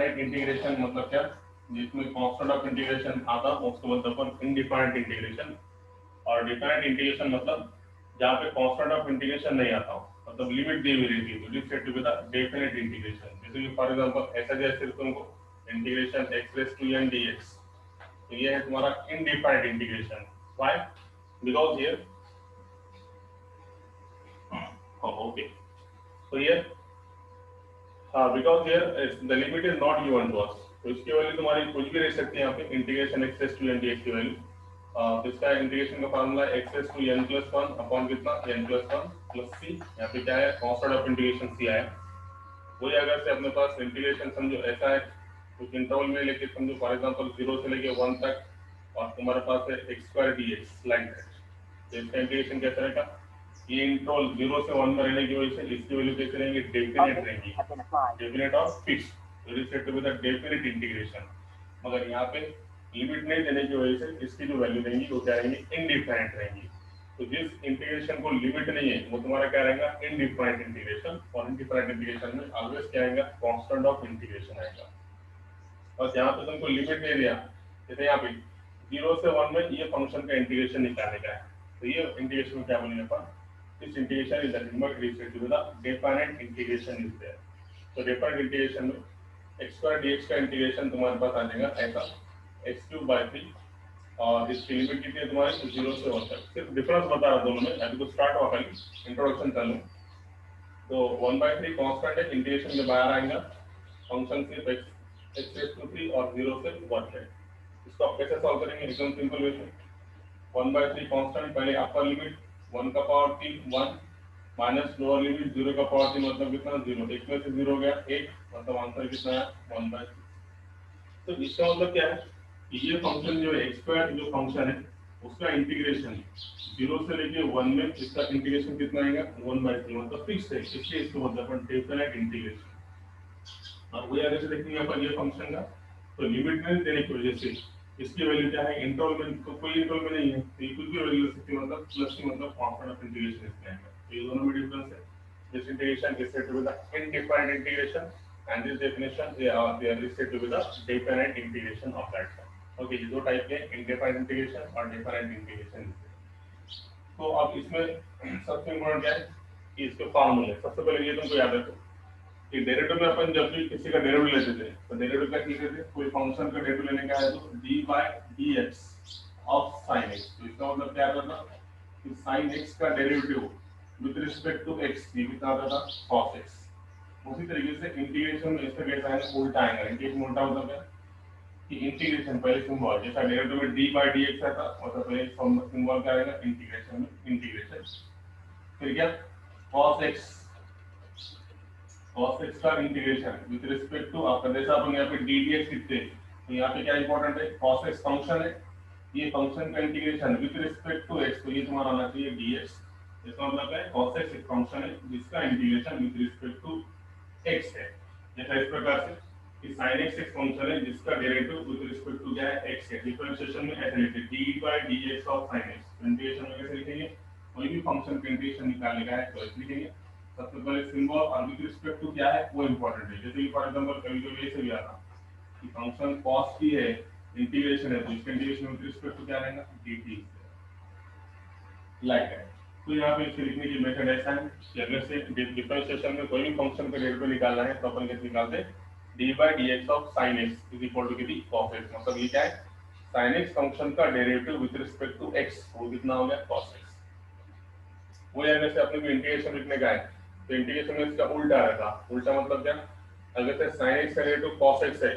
Integration मतलब क्या, जिसमें कांस्टेंट ऑफ इंटीग्रेशन आता है उसको बोलते हैं अपन इनडिफाइनेट इंटीग्रेशन। और डिफाइनेट इंटीग्रेशन मतलब जहाँ पे कांस्टेंट ऑफ इंटीग्रेशन नहीं आता हो, मतलब लिमिट दी हुई रहती है, it said to be the definite integration. जैसे कि फॉर एग्जांपल ऐसा जैसे तुमको integration x raise to n dx, तो ये है तुम्हारा indefinite integration. Why? Because here okay, so here because here the limit is not given to us, तो इसकी वैल्यू तुम्हारी कुछ भी रह सकती है यहाँ पे integration x raise to n dx की वैल्यू। तो इसका इंटीग्रेशन का formula x raise to n plus one upon कितना n plus one plus c। यहाँ पे क्या है, कांस्टेंट ऑफ इंटीग्रेशन c आया। वही अगर से अपने पास इंटीग्रेशन समझो ऐसा है कुछ इंटरवल में लेके, समझो फॉर एग्जांपल 0 से लेके 1 तक और तुम्हारे पास है x square dx like that, तो इसका इंटीग्रेशन कैसा रहेगा, ये इंटरवल 0 से 1 में रहने की वजह से इसकी वैल्यू कैसे रहेंगी, डेफिनेट रहेंगी, डेफिनेट और फिक्स, तो it is said to be the definite integration. मगर यहाँ पे लिमिट नहीं देने की वजह से इसकी जो वैल्यू रहेंगी वो क्या रहेंगी, इनडिफाइनेट रहेंगी। तो जिस इंटीग्रेशन को लिमिट नहीं है वो तुम्हारा क्या रहेगा, इनडिफाइनेट इंटीग्रेशन। और इनडिफाइनेट इंटीग्रेशन में ऑलवेज क्या आएगा, कांस्टेंट ऑफ इंटीग्रेशन आएगा। और यहाँ पे तुमको लिमिट दे दिया, जैसे यहाँ पे 0 से 1 में ये फंक्शन का इंटीग्रेशन निकालने का है, तो ये इंटीग्रेशन क्या बोलेंगे अपन, this integration is nothing but restricted to the definite integration is there। तो definite integration में x square dx का इंटीग्रेशन तुम्हारे पास आ जाएगा ऐसा x क्यूब बाई 3, और इसकी लिमिट कितनी है तुम्हारी 0 से 1 तक। सिर्फ डिफरेंस बता रहा दोनों में, अभी तो स्टार्ट हुआ खाली इंट्रोडक्शन कर लूँ। तो 1/3 कांस्टेंट है, इंटीग्रेशन के बाहर आएगा, फंक्शन सिर्फ x रेज़ टू 3 और 0 से 1 है। इसको आप कैसे सॉल्व करेंगे, एकदम सिंपल वे में 1/3 कांस्टेंट, पहले अपर लिमिट 1 का पावर 3 1 माइनस लोअर लिमिट 0 का पावर 3 मतलब कितना 0, एक में से 0 हो गया 1, मतलब आंसर कितना है 1/3। तो इसका मतलब क्या है कि ये फंक्शन जो है x स्क्वायर जो फंक्शन है उसका इंटीग्रेशन 0 से लेके 1 में इसका इंटीग्रेशन कितना आएगा 1/3, मतलब फिक्स है, इसलिए इसको मतलब अपन डेफिनेट इंटीग्रेशन। और वही आगे से देखेंगे अपन ये फंक्शन का, तो लिमिट में देने की वजह से इसकी वैल्यू क्या है, इंटरवल में तो कोई इंटरवल में नहीं है, तो ये कुछ भी वैल्यू ले सकती है, मतलब प्लस की मतलब कांस्टेंट ऑफ इंटीग्रेशन इसमें आएगा। तो ये दोनों में डिफरेंस है। This integration is said to be the indefinite integration and this definition they are said to be the definite integration of that form. Okay, ये दो टाइप के इनडिफाइनेट इंटीग्रेशन और डेफिनेट इंटीग्रेशन। तो अब इसमें सबसे इम्पोर्टेंट क्या है कि इसके फार्मूले, सबसे पहले ये तुमको याद रखो कि डेरिवेटिव में अपन जब भी किसी का डेरिवेटिव लेते थे तो डेरिवेटिव क्या लिखते थे, कोई फंक्शन का डेरिवेटिव लेने का है तो D by D X of sine X. तो इसका मतलब क्या करना कि साइन एक्स का derivative with respect to X ये कितना आता था कॉस एक्स। उसी तरीके से इंटीग्रेशन में इसका कैसा है, उल्टा आएगा। इंटीग्रेशन उल्टा मतलब क्या कि इंटीग्रेशन पहले सिंबल जैसा डेरिवेटिव में डी बाय डी एक्स आता मतलब पहले सिंबल क्या आएगा इंटीग्रेशन में इंटीग्रेशन, फिर क्या cos x, cos x का इंटीग्रेशन विद रिस्पेक्ट टू आपका जैसा अपन यहाँ पे डी डी एक्स लिखते हैं, तो यहाँ पे क्या इंपॉर्टेंट है, cos x फंक्शन है, ये फंक्शन का integration with respect to x, तो ये तुम्हारा आना चाहिए dx। इसका मतलब है cos x एक फंक्शन है जिसका integration with respect to x है। जैसा इस प्रकार से कि sin x एक फंक्शन है जिसका डेरिवेटिव विद रिस्पेक्ट टू क्या है x है। डिफरेंशिएशन में ऐसे लिखते हैं d by dx of sin x। Integration में कैसे लिखेंगे, कोई भी फंक्शन का इंटीग्रेशन निकालने का है तो ऐसे लिखेंगे। सबसे पहले सिंबल और विद रिस्पेक्ट टू क्या है वो इंपॉर्टेंट है। जैसे कि फॉर एग्जांपल कभी कभी ऐसे भी आता कि फंक्शन cos t है, इंटीग्रेशन है, तो इसका इंटीग्रेशन विद रिस्पेक्ट टू क्या रहेगा dt लाइक है। तो यहाँ पे इसके लिखने की मेथड ऐसा है कि अगर से डिफरेंशिएशन में कोई भी फंक्शन का डेरिवेटिव निकालना है तो अपन कैसे निकालते हैं, D by D X of sine X is equal to कितनी cos x, मतलब ये क्या है साइन एक्स फंक्शन का derivative with respect to x, वो कितना हो गया cos x। वही अगर से अपने को इंटीग्रेशन लिखने का है तो इंटीग्रेशन में इसका उल्टा रहेगा। उल्टा मतलब क्या, अगर से sin x का डेरिवेटिव cos x है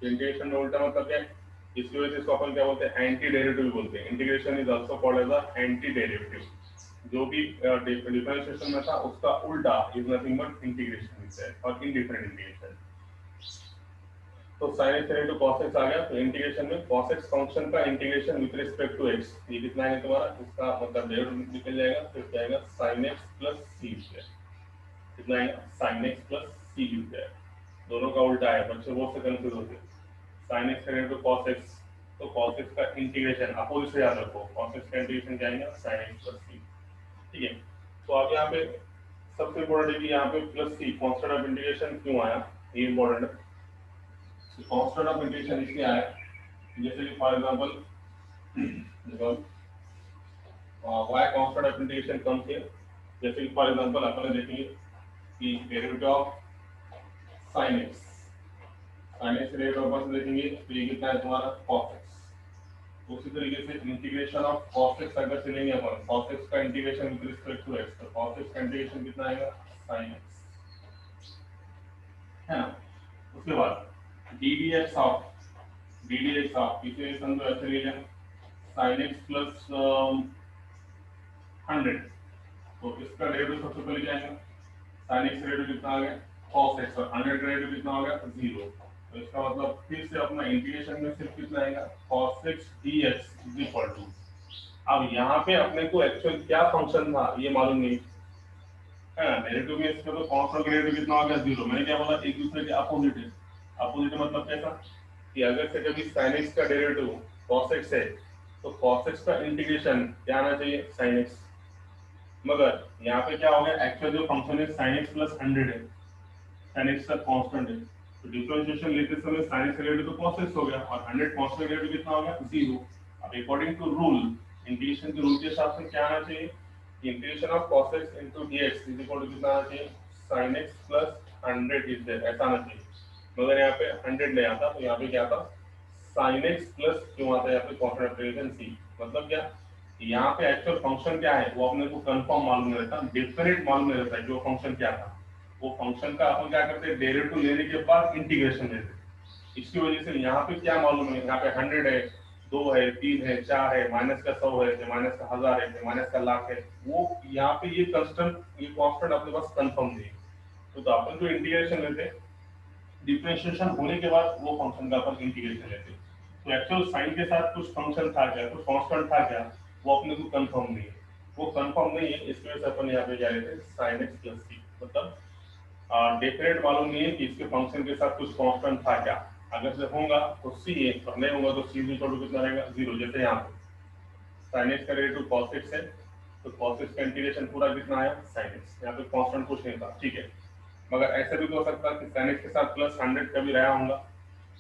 तो इंटीग्रेशन में उल्टा मतलब क्या, इसकी वजह से इसको अपन क्या बोलते हैं एंटी डेरिवेटिव बोलते हैं। Integration is also called as a anti derivative. जो भी डिफरेंशिएशन में था उसका उल्टा is nothing but integration is और इनडिफरेंट इंटीग्रेशन। तो sin x into cos x आ गया, तो इंटीग्रेशन में cos x फंक्शन का integration with respect to x, ये कितना है तुम्हारा, इसका मतलब डेरिवेटिव निकल जाएगा, फिर क्या आएगा sin x plus c square, कितना आएगा sin x plus c square. दोनों का उल्टा है, बच्चे बहुत से कंफ्यूज होते हैं। sin x into cos x, तो cos x का इंटीग्रेशन अपोजिट से याद रखो, cos x का इंटीग्रेशन क्या आएगा sin x प्लस c। ठीक है, तो अब यहाँ पे सबसे इम्पोर्टेंट है कि यहाँ पे plus c constant of integration क्यों आया, ये इम्पोर्टेंट है। कांस्टेंट ऑफ इंटीग्रेशन इसलिए आया जैसे कि फॉर एग्जांपल देखो y कांस्टेंट ऑफ इंटीग्रेशन कम थे, जैसे कि फॉर एग्जांपल अपन देखेंगे कि derivative of sin x, sin x derivative अपन देखेंगे तो ये कितना है तुम्हारा cos x। उसी तरीके से इंटीग्रेशन ऑफ cos x अगर चलेंगे अपन cos x का integration with respect to x, तो cos x का इंटीग्रेशन कितना आएगा sin x, है ना। उसके बाद ddx ऑफ इसे समझो ऐसे ले लें sin x प्लस 100, तो इसका डेरिवेटिव सबसे पहले क्या आएगा sin x डेरिवेटिव कितना आ गया cos x, और 100 डेरिवेटिव कितना हो गया 0। तो इसका मतलब फिर से अपना इंटीग्रेशन में सिर्फ कितना आएगा cos x dx is equal to, अब यहाँ पे अपने को एक्चुअल क्या फंक्शन था ये मालूम नहीं है ना। डेरिवेटिव में इसका तो कांस्टेंट डेरिवेटिव कितना हो गया 0। मैंने क्या बोला एक दूसरे के अपोजिट है। अपोजिट मतलब कैसा कि अगर से कभी sin x का डेरिवेटिव cos x है तो cos x का इंटीग्रेशन क्या आना चाहिए sin x, मगर यहाँ पे क्या हो गया एक्चुअल जो फंक्शन है sin x प्लस 100 है, sin x का कांस्टेंट है, तो डिफरेंशिएशन लेते समय sin x डेरिवेटिव तो cos x हो गया और 100 कांस्टेंट डेरिवेटिव कितना हो गया 0। अब अकॉर्डिंग टू रूल इंटीग्रेशन के रूल के हिसाब से क्या आना चाहिए, integration of cos x into dx is equal to कितना आना चाहिए sin x plus 100 is there, ऐसा आना चाहिए। मगर यहाँ पे 100 नहीं आता, तो यहाँ पे क्या था sin x प्लस क्यों आता है यहाँ पे कांस्टेंट इंटीग्रेशन c, मतलब क्या यहाँ पे एक्चुअल फंक्शन क्या है वो अपने को कंफर्म मालूम नहीं रहता, डिफरेंट मालूम नहीं रहता जो फंक्शन क्या था। वो फंक्शन का अपन क्या करते हैं डेरिवेटिव लेने के बाद इंटीग्रेशन लेते हैं। इसकी वजह से यहाँ पे क्या मालूम है, यहाँ पे 100 है, 2 है, 3 है, 4 है, माइनस का 100 है, माइनस का 1000 है, माइनस का लाख है, वो यहाँ पे ये कांस्टेंट अपने पास कंफर्म नहीं है। तो अपन जो इंटीग्रेशन लेते हैं डिफरेंशिएशन होने के बाद वो फंक्शन का अपन इंटीग्रेशन लेते हैं। तो एक्चुअल साइन के साथ कुछ फंक्शन था क्या, कुछ कांस्टेंट था क्या, वो अपने को कंफर्म नहीं है। वो कंफर्म नहीं है इसकी वजह से अपन यहाँ पे क्या लेते हैं sin x प्लस c, मतलब डेफिनेट मालूम नहीं है कि इसके फंक्शन के साथ कुछ कांस्टेंट था क्या। अगर से होगा तो c है और नहीं होगा तो c इक्वल टू कितना रहेगा 0। जैसे यहाँ पे sin x का डेरिवेटिव cos x है तो cos x का इंटीग्रेशन पूरा कितना आया sin x, यहाँ पे कांस्टेंट कुछ नहीं था, ठीक है। मगर ऐसे भी हो सकता है कि sin x के साथ प्लस 100 कभी रहा होगा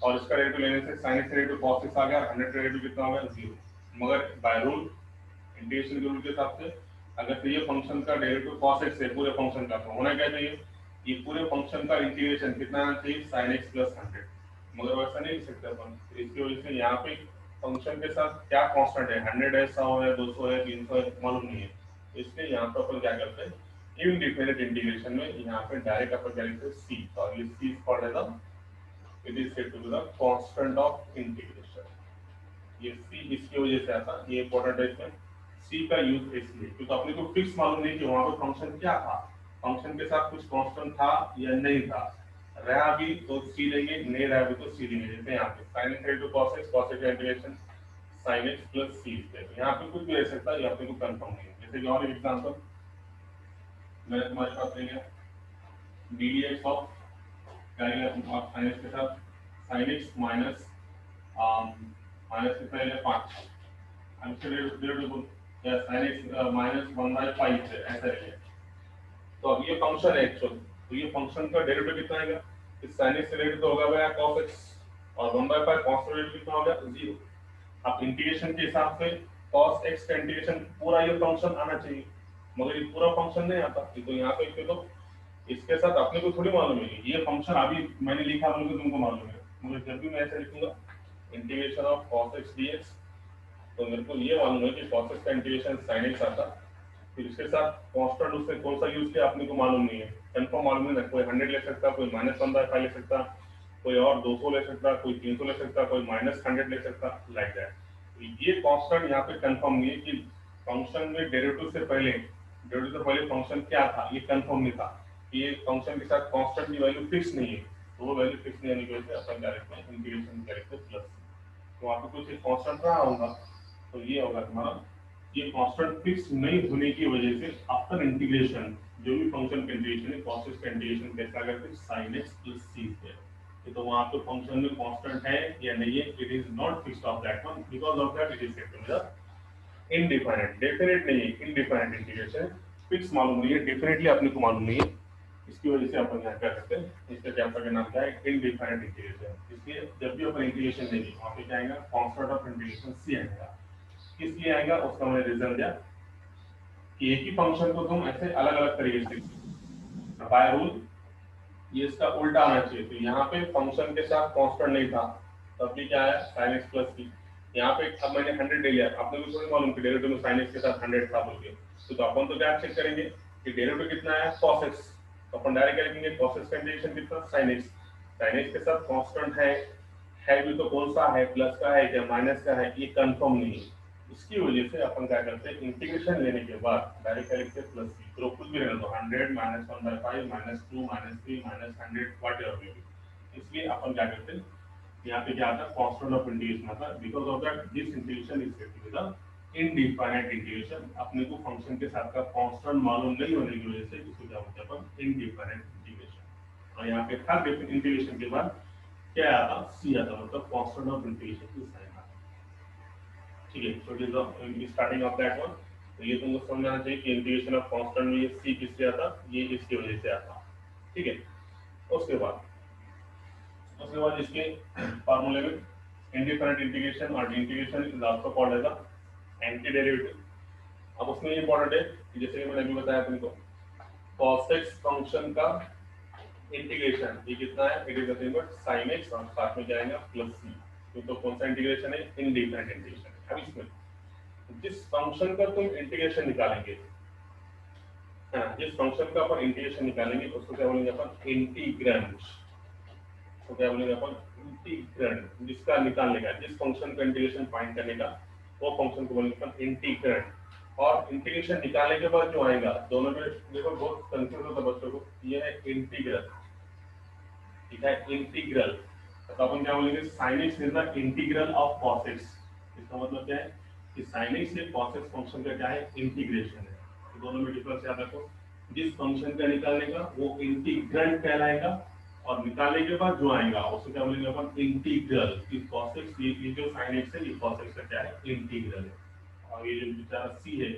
और इसका डेरिवेटिव लेने से sin x derivative cos x आ गया, 100 डेरिवेटिव कितना हो गया 0। मगर बाय रूल इंटीग्रेशन के रूल के हिसाब से अगर तो ये फंक्शन का डेरिवेटिव cos x है पूरे फंक्शन का, तो होना क्या चाहिए ये पूरे फंक्शन का इंटीग्रेशन कितना आना चाहिए sin x प्लस 100, मगर वैसा नहीं लिख सकते अपन। इसकी वजह से यहाँ पे फंक्शन के साथ क्या कांस्टेंट है 100 है, 100 है, 200 है, 300 है, मालूम नहीं है। इसलिए यहाँ पे अपन क्या करते हैं इनडिफिनिट इंटीग्रेशन में यहाँ पे डायरेक्ट अपन क्या लिखते हैं c, और ये c is called as it is said to be the constant of integration. ये c इसकी वजह से आता है, ये इंपॉर्टेंट है इसमें c का यूज इसलिए क्योंकि अपने को फिक्स मालूम नहीं कि वहां पे फंक्शन क्या था, फंक्शन के साथ कुछ कांस्टेंट था या नहीं था, रहा भी तो c लेंगे, नहीं रहा भी तो c लेंगे। जैसे यहाँ पे sin x into cos x, cos x का integration sin x plus c है, यहाँ पे कुछ भी रह सकता है, ये अपने को कंफर्म नहीं है। जैसे कि और एक एग्जांपल मैंने तुम्हारे पास ले लिया ddx ऑफ क्या लिया sin x के साथ sin x माइनस माइनस कितना है 5, हम इसके डेरिवेटिव या sin x माइनस 1/5 है ऐसा है। तो अब ये फंक्शन है एक्चुअल, तो ये फंक्शन का डेरिवेटिव कितना आएगा, इस sin x डेरिवेटिव तो होगा भैया cos x और 1/5 cos का डेरिवेटिव कितना होगा 0। अब इंटीग्रेशन के हिसाब से cos x का इंटीग्रेशन पूरा ये फंक्शन आना चाहिए, मगर ये पूरा फंक्शन नहीं आता। तो यहाँ पे तो इसके साथ अपने को थोड़ी मालूम है ये फंक्शन अभी मैंने लिखा बोल के तुमको मालूम है, मगर जब भी मैं ऐसे लिखूंगा integration of cos x dx तो मेरे को ये मालूम है कि cos x का इंटीग्रेशन sin x आता, फिर इसके साथ कांस्टेंट उसने कौन सा यूज किया अपने को मालूम नहीं है, कंफर्म मालूम नहीं है। कोई 100 ले सकता, कोई -1/5 ले सकता, कोई और 200 ले सकता, कोई 300 ले सकता, कोई -100 ले सकता, लाइक दैट। ये कांस्टेंट यहाँ पे कंफर्म नहीं है कि फंक्शन में डेरिवेटिव से पहले फंक्शन क्या था ये कंफर्म नहीं था। ये फंक्शन के साथ कांस्टेंट की वैल्यू फिक्स नहीं है, तो वो वैल्यू फिक्स नहीं होने की वजह से अपन क्या लिखते हैं इंटीग्रेशन करेंगे प्लस। तो वहाँ पे कुछ एक कांस्टेंट रहा होगा तो ये होगा तुम्हारा, ये कांस्टेंट फिक्स नहीं होने की वजह से आफ्टर इंटीग्रेशन जो भी फंक्शन का इंटीग्रेशन है cos x का इंटीग्रेशन कैसा करते हैं sin x plus c से। तो वहाँ पे फंक्शन में कांस्टेंट है या नहीं है, it is not fixed of that one, because of that it is said to be the indefinite. Definite नहीं है, इनडिफिनिट इंटीग्रेशन फिक्स मालूम नहीं है, डेफिनेटली अपने को मालूम नहीं है इसकी वजह से अपन क्या कर सकते हैं, इसका चैप्टर का नाम क्या है, इनडिफाइनेट इंटीग्रेशन। इसलिए जब भी अपन इंटीग्रेशन लेंगे वहाँ पे क्या आएगा, कांस्टेंट ऑफ इंटीग्रेशन सी आएगा। किस लिए आएगा उसका मैंने रीजन दिया कि एक ही फंक्शन को तुम ऐसे अलग अलग तरीके से बाय रूल ये इसका उल्टा आना चाहिए। तो यहाँ पे फंक्शन के साथ कांस्टेंट नहीं था, तब भी क्या है sin x प्लस सी। यहाँ पे अब मैंने 100 ले लिया, आपने भी थोड़ी मालूम कि डेरिवेटिव में sin x के साथ 100 था बोल के, तो अपन तो क्या चेक करेंगे कि डेरिवेटिव कितना है cos x, तो अपन डायरेक्ट लिखेंगे cos x का इंटीग्रेशन कितना sin x के साथ कांस्टेंट है भी तो कौन सा है, प्लस का है या माइनस का है, ये कंफर्म नहीं है। इसकी वजह से अपन क्या करते हैं, इंटीग्रेशन लेने के बाद डायरेक्ट लिखते हैं प्लस सी, तो कुछ भी रहने दो 100 minus 1/5 minus 2 minus 3 minus 100 whatever भी। इसलिए अपन क्या करते हैं, यहाँ पे क्या आता है कांस्टेंट ऑफ इंटीग्रेशन आता है, because of that this integration is given the indefinite integration. अपने को फंक्शन के साथ का कांस्टेंट मालूम नहीं होने की वजह से इसको क्या बोलते हैं अपन, इनडिफाइनाइट इंटीग्रेशन। और यहाँ पे हर इंटीग्रेशन के बाद क्या आता, सी आता, मतलब कांस्टेंट ऑफ इंटीग्रेशन की साइन आता। ठीक है, so it is starting of that one. तो ये तुमको समझ आना चाहिए कि इंटीग्रेशन ऑफ कांस्टेंट में ये सी किससे आता, ये इसकी वजह से आता। ठीक है, उसके बाद इसके फार्मूले में इंडिफरेंट इंटीग्रेशन और integration is also called as a anti derivative. अब उसमें इंपॉर्टेंट है कि जैसे मैंने अभी बताया तुमको cos x फंक्शन का इंटीग्रेशन ये कितना है, it is nothing but sin x और साथ में जाएगा प्लस c। तो कौन सा इंटीग्रेशन है, इंडिफरेंट इंटीग्रेशन। अब इसमें जिस फंक्शन का तुम इंटीग्रेशन निकालेंगे, जिस फंक्शन का अपन इंटीग्रेशन निकालेंगे उसको क्या बोलेंगे अपन, इंटीग्रैंड। तो क्या बोलेंगे अपन, इंटीग्रैंड। जिसका निकालने का, जिस फंक्शन का इंटीग्रेशन फाइंड करने का, वो फंक्शन को बोलेंगे अपन इंटीग्रैंड। और इंटीग्रेशन निकालने के बाद जो आएगा, दोनों में देखो बहुत कंफ्यूज होता है बच्चों को, ये है इंटीग्रल, ठीक है, इंटीग्रल। तो अपन क्या बोलेंगे, sin x is the integral of cos x। इसका मतलब क्या है कि sin x से cos x फंक्शन का क्या है, इंटीग्रेशन है। तो दोनों में डिफरेंस याद रखो, जिस फंक्शन का निकालने का वो इंटीग्रैंड कहलाएगा, और निकालने के बाद जो आएगा उसको क्या बोलेंगे अपन, इंटीग्रल। इस cos x ये जो sin x है, ये cos x का क्या है, इंटीग्रल है। और ये जो बेचारा c है,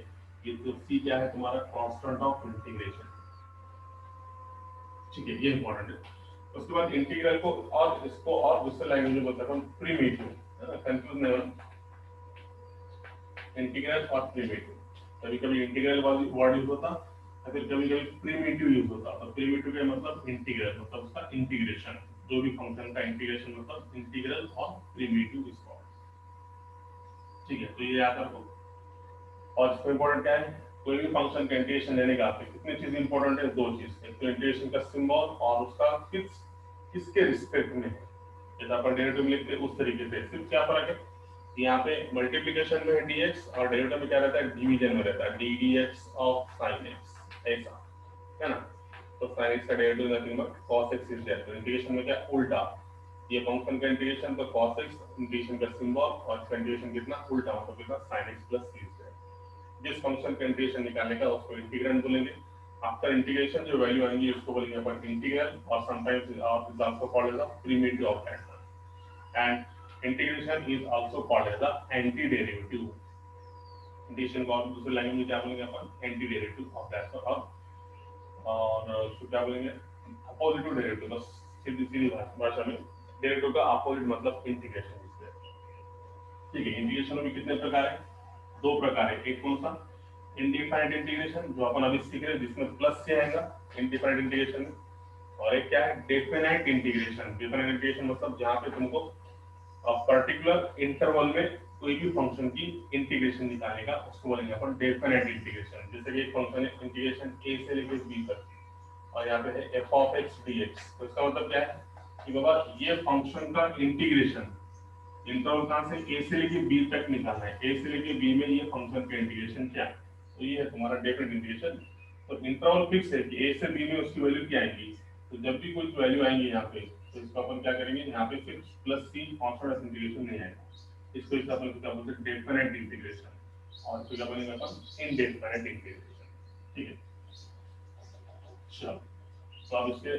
ये तो c क्या है तुम्हारा, कांस्टेंट ऑफ इंटीग्रेशन। ठीक है, ये इंपॉर्टेंट है। उसके बाद इंटीग्रल को और इसको और दूसरे लैंग्वेज में बोलते हैं प्रीमिटिव, कंफ्यूज नहीं होना, इंटीग्रल और प्रीमिटिव। कभी कभी इंटीग्रल वर्ड यूज होता है, फिर कभी कभी प्रीमिटिव यूज होता है। तो प्रीमिटिव का मतलब इंटीग्रल, मतलब उसका इंटीग्रेशन, जो भी फंक्शन का इंटीग्रेशन मतलब इंटीग्रल और प्रीमिटिव इसको। ठीक है, तो ये याद रखो। और इसमें इंपॉर्टेंट क्या है, कोई भी फंक्शन का इंटीग्रेशन लेने का आपको कितनी चीज इंपॉर्टेंट है, दो चीज, एक तो इंटीग्रेशन का सिंबल और उसका किसके रिस्पेक्ट में है। जैसे अपन डेरिवेटिव लिखते हैं उस तरीके से, सिर्फ क्या फर्क है, यहाँ पे मल्टीप्लिकेशन में है dx और डेरिवेटिव में क्या रहता है, डिवीजन में रहता है ddx ऑफ sin x, ऐसा है ना। तो sin x का derivative nothing but cos x is there. तो इंटीग्रेशन में क्या उल्टा, ये फंक्शन का इंटीग्रेशन तो cos x, इंटीग्रेशन का सिंबल और इसका इंटीग्रेशन कितना उल्टा, मतलब कितना sin x प्लस c। जिस फंक्शन का इंटीग्रेशन निकालने का उसको इंटीग्रैंड बोलेंगे। आफ्टर इंटीग्रेशन जो वैल्यू आएंगी उसको बोलेंगे अपन इंटीग्रल, और sometimes is also called as the primitive of that one. And integration is also called as the anti derivative. Integration को और दूसरे लैंग्वेज में क्या बोलेंगे अपन, anti derivative of that one. और उसको क्या बोलेंगे, अपोजिट डेरिवेटिव। बस सीधी सीधी भाषा में डेरिवेटिव का अपोजिट मतलब इंटीग्रेशन। ठीक है, इंटीग्रेशन में कितने प्रकार है, दो प्रकार है। एक कौन सा, इंडिफाइनेट इंटीग्रेशन जो अपन अभी सीख रहे हैं, जिसमें प्लस से आएगा इंडिफाइनेट इंटीग्रेशन में। और एक क्या है, डेफिनाइट इंटीग्रेशन। डेफिनाइट इंटीग्रेशन मतलब जहां पे तुमको पर्टिकुलर इंटरवल में कोई भी फंक्शन की इंटीग्रेशन निकालने का, उसको बोलेंगे अपन डेफिनाइट इंटीग्रेशन। जैसे कि एक फंक्शन है इंटीग्रेशन a से लेकर b तक, और यहाँ पे है f of x dx। तो इसका मतलब क्या है कि बाबा ये फंक्शन का इंटीग्रेशन इंटरवल कहां से, a से लेके b तक निकालना है। a से लेके b में ये फंक्शन का इंटीग्रेशन क्या है, तो ये है तुम्हारा डेफिनेट इंटीग्रेशन। तो इंटरवल फिक्स है कि a से b में उसकी वैल्यू क्या आएगी। तो जब भी कोई वैल्यू आएंगी यहाँ पे, तो इसको अपन क्या करेंगे, यहाँ पे सिर्फ प्लस c कांस्टेंट इंटीग्रेशन नहीं आएगा, इसको इस अपन क्या बोलते हैं, डेफिनेट इंटीग्रेशन। और इसको क्या बोलेंगे अपन, इनडेफिनेट इंटीग्रेशन। ठीक है, चलो तो अब इसके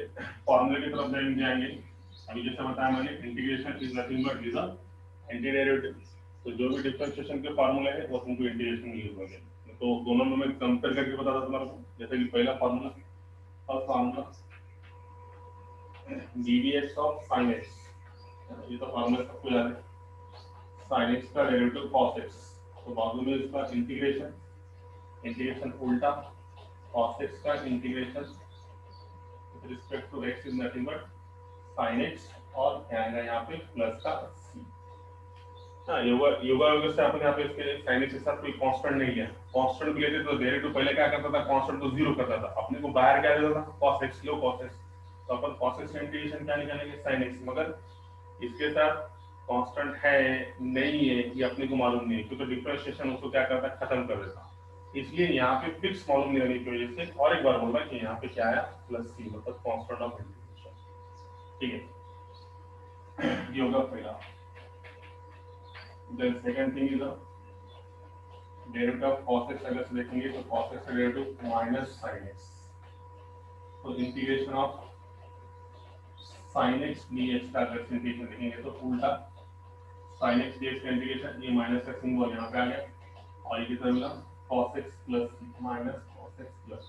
फॉर्मूले की तरफ जाएंगे। अभी जैसे बताया मैंने, integration is nothing but is a anti derivative. तो जो भी डिफरेंशिएशन के फार्मूले है वो तुमको इंटीग्रेशन में यूज होंगे। तो दोनों में मैं कंपेयर करके बता था तुम्हारे को। जैसे कि पहला formula, first formula dx of sin x, ये तो फॉर्मूला सबको याद है, sin x का डेरिवेटिव cos x, तो बाजू में इसका इंटीग्रेशन, इंटीग्रेशन उल्टा cos x का integration with respect to x is nothing but sin x, और क्या आएगा यहाँ पे प्लस का c। हाँ, योगा योगा योग से आपने यहाँ पे इसके sin x के साथ कोई कांस्टेंट नहीं लिया, कांस्टेंट भी लेते तो डेरिवेटिव पहले क्या करता था, कांस्टेंट को जीरो करता था, अपने को बाहर क्या देता था cos x, लो cos x, तो अपन cos x का इंटीग्रेशन क्या निकालेंगे sin x, मगर इसके साथ कांस्टेंट है नहीं है ये अपने को मालूम नहीं है, क्योंकि डिफरेंशिएशन उसको क्या करता है, खत्म कर देता, इसलिए यहाँ पे फिक्स मालूम नहीं होने की वजह से और एक बार बोल रहा है कि यहाँ पे क्या आया प्लस सी, मतलब कांस्टेंट ऑफ इंटीग्रेशन। ठीक है, ये होगा पहला। Then second thing is derivative of cos x, अगर से देखेंगे तो cos x का डेरिवेटिव माइनस sin x, तो integration of sin x dx का अगर से इंटीग्रेशन देखेंगे तो उल्टा sin x dx का इंटीग्रेशन, ये माइनस का सिंबल यहाँ पे आ गया, और ये कितना मिला cos x plus minus cos x plus.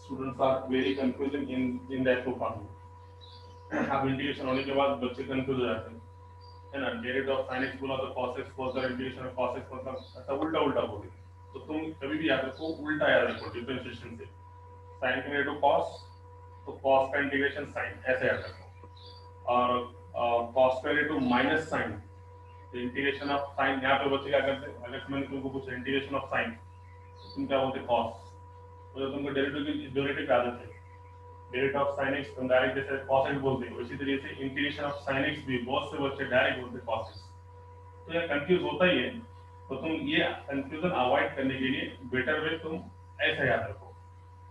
Students are very confusing in that two formula, अब इंटीग्रेशन होने के बाद बच्चे कंफ्यूज हो जाते हैं, है ना, डेरिवेटिव ऑफ sin x बोला तो cos x cos integration of cos x, मतलब ऐसा उल्टा उल्टा बोले, तो तुम कभी भी याद रखो, उल्टा याद रखो डिफरेंशिएशन से, sin का डेरिवेटिव cos, तो cos का इंटीग्रेशन sin, ऐसे याद रखो, और cos का डेरिवेटिव माइनस sin, तो इंटीग्रेशन ऑफ sin, यहाँ पे बच्चे क्या करते हैं, अगर मैंने तुमको पूछा इंटीग्रेशन ऑफ sin, तुम क्या बोलते cos, तो तुमको डेरिवेटिव की आदत है, डेरिवेटिव ऑफ sin x तुम डायरेक्ट जैसे cos x बोलते हो, इसी तरीके से इंटीग्रेशन ऑफ sin x भी बहुत से बच्चे डायरेक्ट बोलते cos x, तो ये कंफ्यूज होता ही है, तो तुम ये कंफ्यूजन अवॉइड करने के लिए बेटर वे तुम ऐसा याद रखो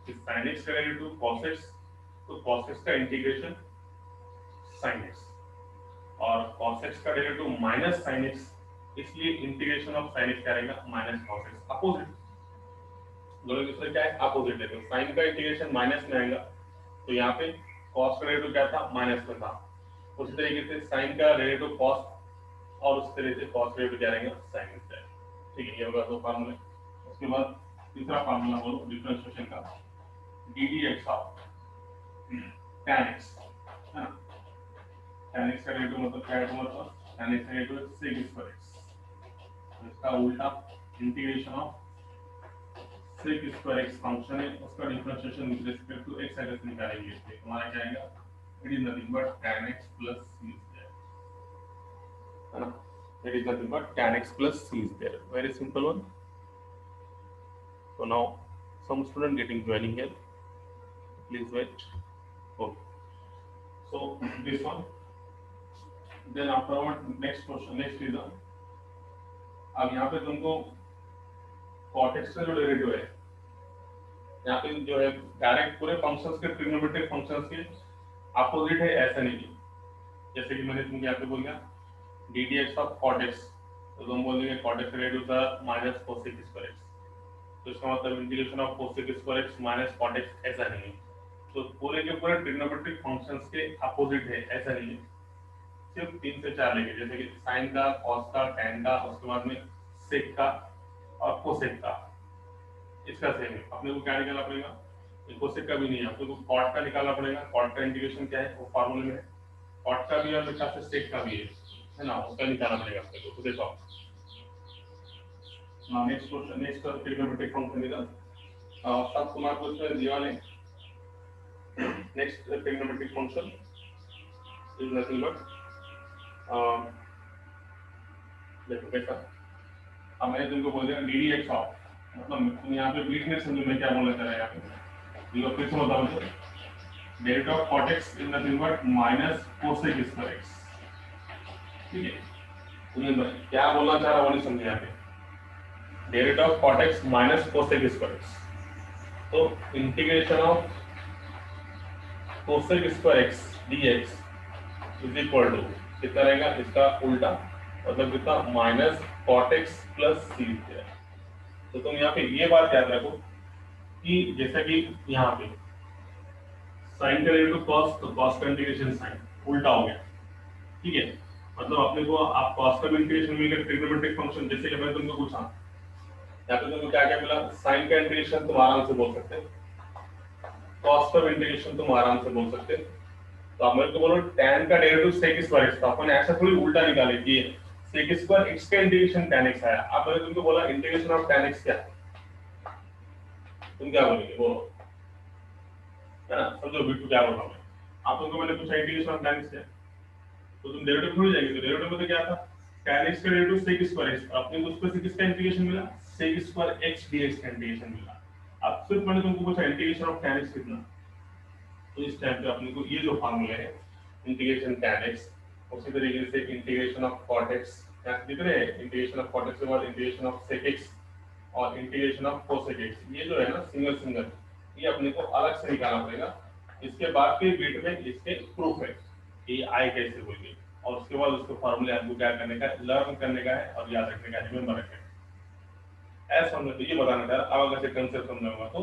कि sin x का डेरिवेटिव cos x, तो cos x का इंटीग्रेशन sin x, और cos x का डेरिवेटिव माइनस sin x, इसलिए इंटीग्रेशन ऑफ sin x क्या रहेगा माइनस cos x, अपोजिट, दोनों एक दूसरे क्या है अपोजिट है, तो sin का इंटीग्रेशन माइनस में आएगा, तो यहाँ पे cos का डेरिवेटिव क्या था माइनस में था, उसी तरीके से sin का डेरिवेटिव cos, और उस तरह से cos का डेरिवेटिव क्या रहेगा sin x, ठीक है, ये होगा दो फार्मूले। उसके बाद तीसरा फार्मूला बोलो डिफरेंशिएशन का, ddx ऑफ tan x, है ना, tan x का डेरिवेटिव मतलब क्या है, मतलब tan x का डेरिवेटिव sec स्क्वायर x, इसका उल्टा integration of sec square x function है, उसका differentiation with respect to x अगर निकालेंगे तो हमारा क्या आएगा, it is nothing but tan x plus c is there, है ना, it is nothing but tan x plus c is there, very simple one. So now some student getting joining here, please wait. Okay, so this one, then afterward next question, next is अब यहाँ पे तुमको cot x का जो derivative है, यहाँ पे जो है डायरेक्ट पूरे फंक्शंस के ट्रिग्नोमेट्रिक फंक्शंस के अपोजिट है, ऐसा नहीं है, जैसे कि मैंने तुमको यहाँ पे बोल दिया ddx ऑफ cot x, तो तुम बोलेंगे cot x का डेरिवेटिव था माइनस cosec स्क्वायर x, तो इसका मतलब integration of cosec square x minus cot x, ऐसा नहीं है, तो पूरे के पूरे ट्रिग्नोमेट्रिक फंक्शंस के अपोजिट है, ऐसा नहीं है, सिर्फ 3 से 4 लेंगे, जैसे कि sin का, cos का, tan का, उसके बाद में sec का और cosec का, इसका सेम है, अपने को क्या निकालना पड़ेगा, cosec का भी नहीं है, अपने को cot का निकालना पड़ेगा, cot का इंटीग्रेशन क्या है वो फार्मूले में है, cot का भी और मेरे ख्याल से sec का भी है ना, उसका निकालना पड़ेगा अपने को, तो देखो now next question, next trigonometric function is सब तुम्हारे को इसमें दिया है, next trigonometric function is nothing but देखो कैसा, अब मैंने तुमको बोल दिया ddx ऑफ, मतलब तुम यहाँ पे बीच में समझो मैं क्या बोलना चाह रहा है, यहाँ पे देखो फिर से बताओ मुझे, derivative of cot x is nothing but minus cosec square x, ठीक है, तुम्हें क्या बोलना चाह रहा वो नहीं समझे, यहाँ पे derivative of cot x minus cosec square x, तो integration of cosec square x dx is equal to कितना रहेगा, इसका उल्टा, मतलब कितना minus cot x plus c, तो तुम यहाँ पे ये बात याद रखो कि जैसा कि यहाँ पे sin का डेरिवेटिव cos, तो cos का इंटीग्रेशन sin उल्टा हो गया, ठीक है, मतलब अपने को आप cos का इंटीग्रेशन मिल गया ट्रिग्नोमेट्रिक फंक्शन, जैसे कि मैंने तुमको पूछा यहाँ पे तुमको क्या क्या मिला, sin का इंटीग्रेशन तुम आराम से बोल सकते हैं, कॉस्ट ऑफ इंटीग्रेशन तुम आराम से बोल सकते हो। तो आप मेरे को बोलो tan का डेरिवेटिव sec स्क्वायर x, तो अपन ऐसा थोड़ी उल्टा निकाले कि sec स्क्वायर x का इंटीग्रेशन tan x आया। अब मैंने तुमको बोला इंटीग्रेशन ऑफ tan x क्या है, तुम क्या बोलेंगे वो, है ना? समझो बिट्टू क्या बोल रहा हूँ मैं। आप तुमको मैंने पूछा इंटीग्रेशन ऑफ tan x क्या है, तो तुम डेरिवेटिव भूल जाएंगे। तो डेरिवेटिव में तो क्या था, tan x का डेरिवेटिव sec स्क्वायर x, अपने को उसको किसका इंटीग्रेशन मिला, sec स्क्वायर x dx का इंटीग्रेशन मिला। अब सिर्फ मैंने तुमको पूछा इंटीग्रेशन ऑफ tan x कितना, तो इस टाइम पे अपने को ये जो फार्मूला है इंटीग्रेशन tan x, उसी तरीके से इंटीग्रेशन ऑफ cot x, दिख रहे हैं इंटीग्रेशन ऑफ cot x के बाद इंटीग्रेशन ऑफ sec x और इंटीग्रेशन ऑफ cosec x, ये जो है ना सिंगल सिंगल, ये अपने को अलग से निकालना पड़ेगा। इसके बाद के बीट में इसके प्रूफ है कि आय कैसे होगी, और उसके बाद उसको फार्मूले आपको क्या करने का, लर्न करने का है और याद रखने का है, रिमेंबर रखने का। ऐसा समझो, तो ये बताना चाह रहा, अब अगर से कंसेप्ट समझाऊंगा तो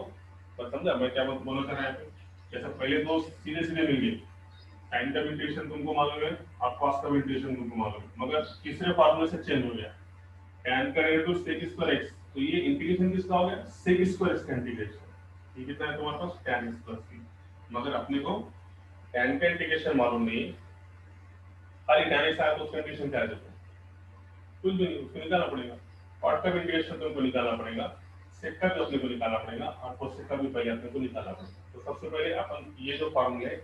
बस समझा मैं क्या बोलना चाह रहा है। जैसे पहले दो सीधे सीधे मिल गए, टाइम का इंटीग्रेशन तुमको मालूम है और कॉस्ट का इंटीग्रेशन तुमको मालूम है, मगर तीसरे फार्मूले से चेंज हो गया, tan का डेरिवेटिव sec स्क्वायर x, तो ये इंटीग्रेशन किसका हो गया, sec स्क्वायर x का इंटीग्रेशन। ये कितना है तुम्हारे पास, tan x प्लस c, मगर अपने को tan का इंटीग्रेशन मालूम नहीं है, खाली tan x आया तो उसका इंटीग्रेशन क्या है, कुछ भी नहीं, उसको निकालना पड़ेगा। cot का इंटीग्रेशन तुमको निकालना पड़ेगा, sec का भी अपने को निकालना पड़ेगा और cosec का भी पहले अपने को निकालना पड़ेगा। तो सबसे पहले अपन ये जो फार्मूले है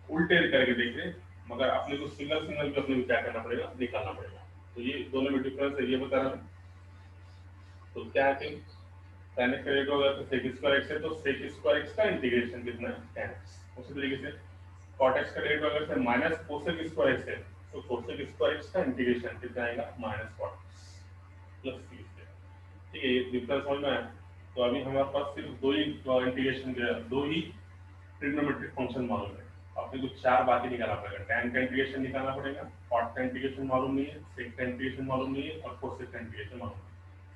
उल्टे करके देख रहे, मगर अपने को सिंगल सिंगल भी अपने को क्या करना पड़ेगा, निकालना पड़ेगा। तो ये दोनों में डिफरेंस है, ये बता रहा हूँ। तो क्या है कि tan x का रेट होगा तो sec स्क्वायर x है, तो sec स्क्वायर x का इंटीग्रेशन कितना है, tan x। उसी तरीके से cot x का रेट होगा तो माइनस cosec स्क्वायर x है, तो cosec स्क्वायर x का इंटीग्रेशन कितना आएगा, माइनस cot प्लस c। ठीक है, ये डिफरेंस समझ में आया। तो अभी हमारे पास सिर्फ दो ही इंटीग्रेशन के, दो ही ट्रिग्नोमेट्रिक फंक्शन मालूम है, आपने कुछ चार बातें निकालना पड़ेगा। tan का इंटीग्रेशन निकालना पड़ेगा, cot का इंटीग्रेशन मालूम नहीं है, sec का इंटीग्रेशन मालूम नहीं है और cosec का इंटीग्रेशन मालूम है।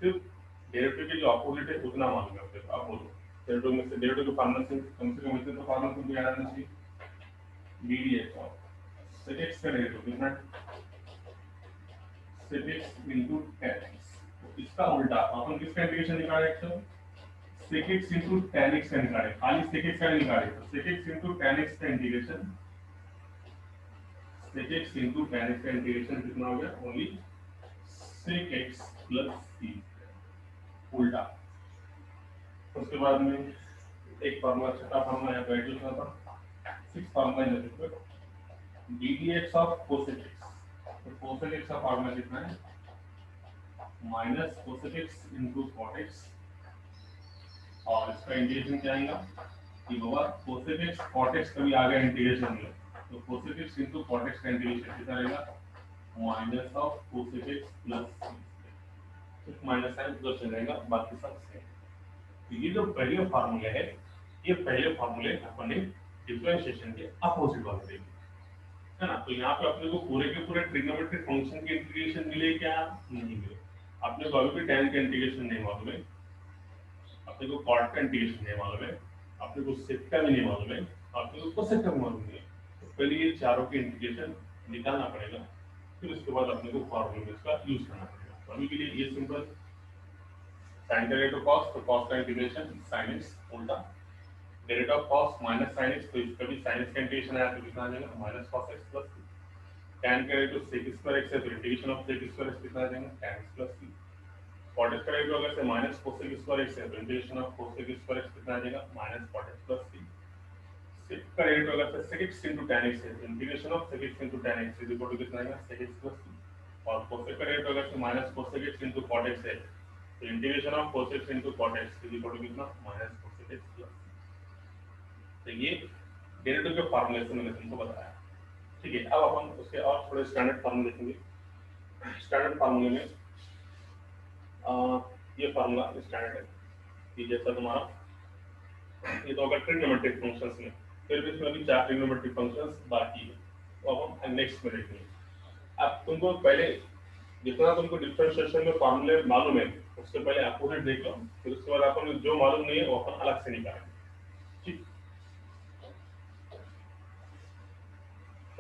सिर्फ डेरिवेटिव के जो ऑपोजिट है उतना मालूम है आपको। आप बोलो डेरिवेटिव में से, डेरिवेटिव के फार्मूला से कम इतने तो फार्मूला तुमको याद आना चाहिए, ddx और sec x का डेरिवेटिव कितना है, sec x into tan x। तो इसका उल्टा अपन किसका इंटीग्रेशन निकाल रहे हैं, sec x into tan x का निकाले, खाली sec x का निकाले, तो sec x into tan x का integration, sec x into tan x का इंटीग्रेशन कितना हो गया, only sec x plus c, उल्टा। उसके बाद में एक फार्मूला, छठा फार्मूला यहाँ पे यूज करना था, six formula in the ddx of cosec x। तो cosec x का फार्मूला कितना है, minus cosec x into cot x, और इसका इंटीग्रेशन क्या आएगा, ये होगा cosec x cot x कभी आ गया इंटीग्रेशन में, तो cosec x into cot x का इंटीग्रेशन कितना रहेगा, minus of cosec x plus c, सिर्फ माइनस साइन उधर से रहेगा, बाकी सब सेम। तो ये जो पहले फार्मूले है, ये पहले फार्मूले अपने डिफरेंशिएशन के अपोजिट वाले देंगे, है ना। तो यहाँ पे अपने को पूरे के पूरे ट्रिग्नोमेट्रिक फंक्शन के इंटीग्रेशन मिले क्या, नहीं मिले। अपने को अभी भी tan का इंटीग्रेशन नहीं मालूम है, अपने को cot का इंटीग्रेशन नहीं मालूम है, अपने को sec का भी नहीं मालूम है, अपने को cosec का भी मालूम नहीं है। तो पहले ये चारों के इंटीग्रेशन निकालना पड़ेगा, फिर उसके बाद अपने को फॉर्मूले का यूज करना पड़ेगा। तो अभी के लिए ये सिंपल, sin का रेट ऑफ cos, तो cos का इंटीग्रेशन sin x, उल्टा derivative of cos minus sin x, तो इसका भी sin x का इंटीग्रेशन आया तो कितना आ जाएगा, minus cos x plus c। tan का rate of sec square x है तो integration of sec square x कितना आ जाएगा, tan x plus c। cot x का रेट अगर से माइनस cosec स्क्वायर x है तो integration of cosec square x कितना आ जाएगा, minus cot x plus c। sec का रेट अगर से sec x into tan x है तो integration of sec x into tan x is equal to कितना आएगा, sec x प्लस c। और cosec का रेट अगर से minus cosec x into cot x है तो integration of cos x into cot x is equal to कितना, minus cosec x plus c। तो ये डेरिवेटिव के फार्मूले से मैंने तुमको बताया। ठीक है, अब अपन उसके और थोड़े स्टैंडर्ड फार्मूले देखेंगे। स्टैंडर्ड फार्मूले में ये फार्मूला स्टैंडर्ड है कि जैसा तुम्हारा ये तो अगर ट्रिग्नोमेट्रिक फंक्शंस में, फिर भी इसमें अभी चार ट्रिग्नोमेट्रिक फंक्शंस बाकी है, तो अब हम नेक्स्ट में देखेंगे। अब तुमको पहले जितना तुमको डिफरेंशिएशन में फार्मूले मालूम है उससे पहले अपोजिट देख लो, फिर उसके बाद अपन जो मालूम नहीं है वो अपन अलग से निकालेंगे, ठीक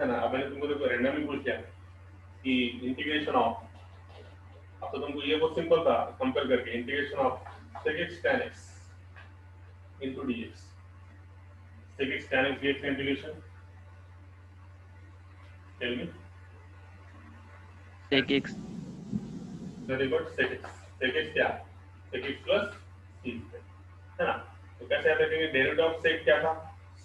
है ना। अब मैंने तुमको देखो रैंडमली पूछ दिया कि इंटीग्रेशन ऑफ, अब तो तुमको ये बहुत सिंपल था कंपेयर करके, integration of sec x tan x into dx, sec x tan x dx का integration tell me sec x very good sec x क्या sec x प्लस c है ना। तो कैसे याद रखेंगे डेरिवेटिव ऑफ sec क्या था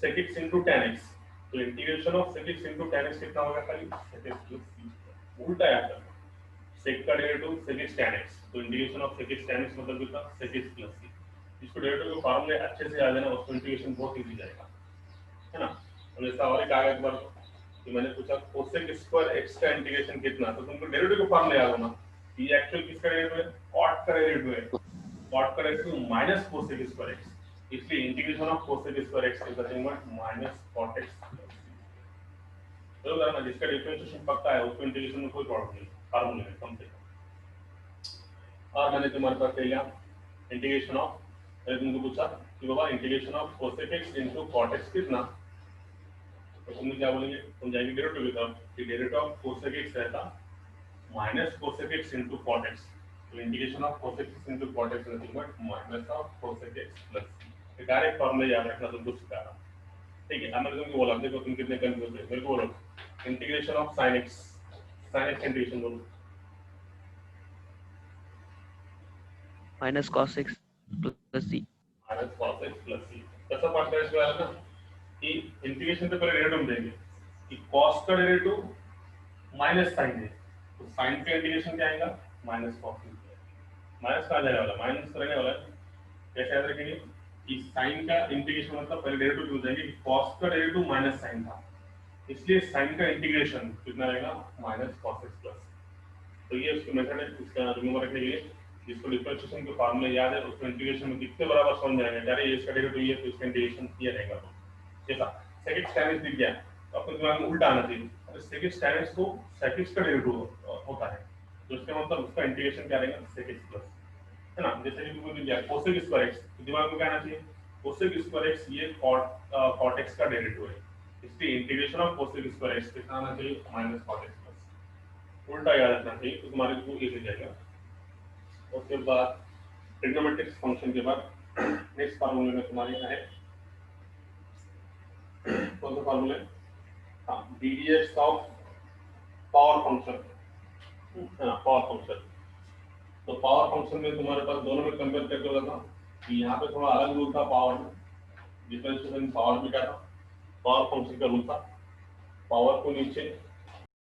sec x into tan x तो integration of sec x into tan x कितना होगा खाली sec x plus c उल्टा याद करना sec का derivative sec x tan x तो integration of sec x tan x मतलब कितना sec x plus c इसको डेरिवेटिव के फॉर्मूले अच्छे से याद है ना उसको इंटीग्रेशन बहुत इजी जाएगा है ना। और ऐसा और एक आ गया एक बार कि मैंने पूछा cosec स्क्वायर x का इंटीग्रेशन कितना तो तुमको डेरिवेटिव का फॉर्मूला याद होना ये एक्चुअल किसका डेरिवेटिव है cot का डेरिवेटिव है cot का derivative minus cosec square x इसलिए integration of cosec square x is nothing but minus cot x बरोबर ना जिसका डिफरेंशिएशन पक्का है उसको इंटीग्रेशन में कोई प्रॉब्लम नहीं फॉर्मूले में कम से कम। और मैंने तुम्हारे पास ले लिया इंटीग्रेशन ऑफ मैंने तुमको पूछा कि बाबा integration of cosec x into cot x कितना तो तुम क्या बोलेंगे तुम जाएंगे डेरिवेटिव की तरफ कि डेरिवेटिव ऑफ cosec x रहता minus cosec x into cot x तो integration of cosec x into cot x nothing but minus of cosec x plus ये डायरेक्ट फॉर्मूला याद रखना तुमको सिखा रहा ठीक है। अब मैंने तुमको बोला देखो तुम कितने कंफ्यूज थे मेरे को बोलो integration of sin x integration बोलो minus cos x plus c minus cos x plus c कैसा पार्ट का इसका है ना कि इंटीग्रेशन से पहले डेरिवेटिव देंगे कि cos का डेरिवेटिव माइनस sin है तो sin का इंटीग्रेशन क्या आएगा माइनस cos माइनस का आ जाने वाला माइनस रहने वाला है कैसे याद रखेंगे कि sin का इंटीग्रेशन मतलब पहले डेरिवेटिव हो जाएंगे कि cos का डेरिवेटिव माइनस sin था इसलिए sin का इंटीग्रेशन कितना रहेगा माइनस cos x प्लस तो ये उसका मेथड है इसका रिमूवर रखने के लिए जिसको डिफरेंशिएशन के फार्मूले याद है उसको इंटीग्रेशन में कितने बराबर समझ जाएंगे अरे ये इसका डेरिवेटिव ये तो इसका इंटीग्रेशन ये रहेगा जैसा sec x tan x दिख गया तो अपने दिमाग में उल्टा आना चाहिए अरे sec x tan x को sec x का डेरिवेटिव होता है तो इसका मतलब उसका इंटीग्रेशन क्या रहेगा sec x प्लस है ना। जैसे कि तुमको दिख गया cosec स्क्वायर x तो दिमाग में क्या आना चाहिए cosec स्क्वायर x ये cot x का डेरिवेटिव है इसलिए integration of cosec square x कितना आना चाहिए माइनस cot x प्लस उल्टा याद रखना चाहिए तो तुम्हारे को इजी जाएगा। उसके बाद ट्रिग्नोमेट्रिक फंक्शन के बाद नेक्स्ट फार्मूले में तुम्हारे क्या है कौन सा फार्मूला हाँ ddx of power function power function तो पावर फंक्शन में तुम्हारे पास दोनों में कंपेयर करके होता था कि यहाँ पे थोड़ा अलग रूल था पावर में डिफरेंशिएशन पावर में क्या था पावर फंक्शन का रूल था पावर को नीचे